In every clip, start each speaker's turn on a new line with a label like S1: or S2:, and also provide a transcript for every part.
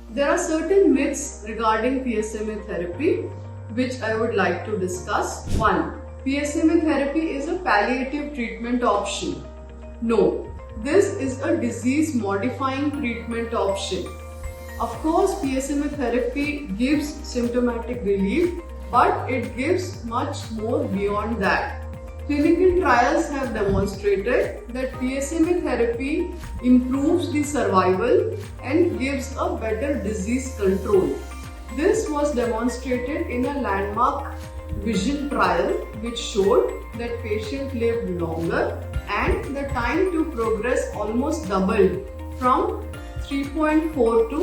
S1: There are certain myths regarding PSMA therapy which I would like to discuss. 1. PSMA therapy is a palliative treatment option. No, this is a disease modifying treatment option. Of course, PSMA therapy gives symptomatic relief, but it gives much more beyond that. Clinical trials have demonstrated that PSMA therapy improves the survival and gives a better disease control. This was demonstrated in a landmark vision trial which showed that patients lived longer and the time to progress almost doubled from 3.4 to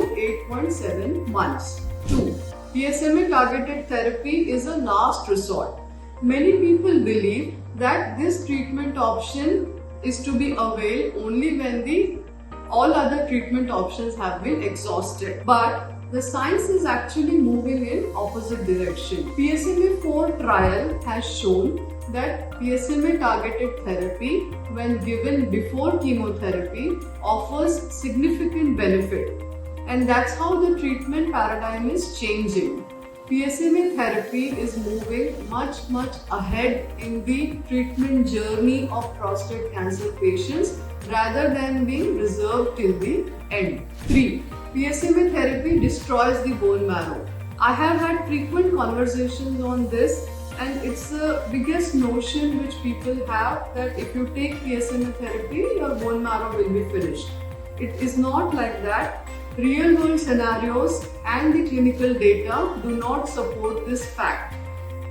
S1: 8.7 months. 2. PSMA targeted therapy is a last resort. Many people believe that this treatment option is to be availed only when all other treatment options have been exhausted. But the science is actually moving in opposite direction. PSMA-4 trial has shown that PSMA targeted therapy, when given before chemotherapy, offers significant benefit. And that's how the treatment paradigm is changing. PSMA therapy is moving much ahead in the treatment journey of prostate cancer patients rather than being reserved till the end. 3. PSMA therapy destroys the bone marrow. I have had frequent conversations on this, and it's the biggest notion which people have that if you take PSMA therapy, your bone marrow will be finished. It is not like that. Real world scenarios and the clinical data do not support this fact.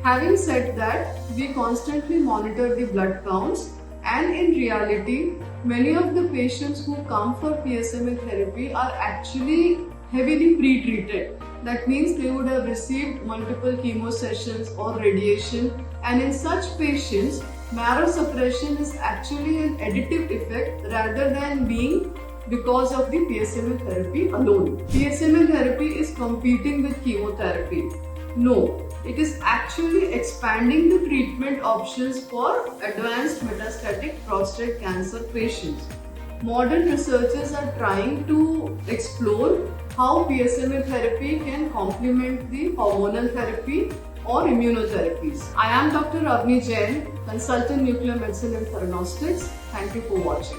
S1: Having said that, we constantly monitor the blood counts, and in reality, many of the patients who come for PSMA therapy are actually heavily pre-treated. That means they would have received multiple chemo sessions or radiation, and in such patients, marrow suppression is actually an additive effect rather than being because of the PSMA therapy alone. PSMA therapy is competing with chemotherapy. No, it is actually expanding the treatment options for advanced metastatic prostate cancer patients. Modern researchers are trying to explore how PSMA therapy can complement the hormonal therapy or immunotherapies. I am Dr. Avni Jain, consultant nuclear medicine and theranostics. Thank you for watching.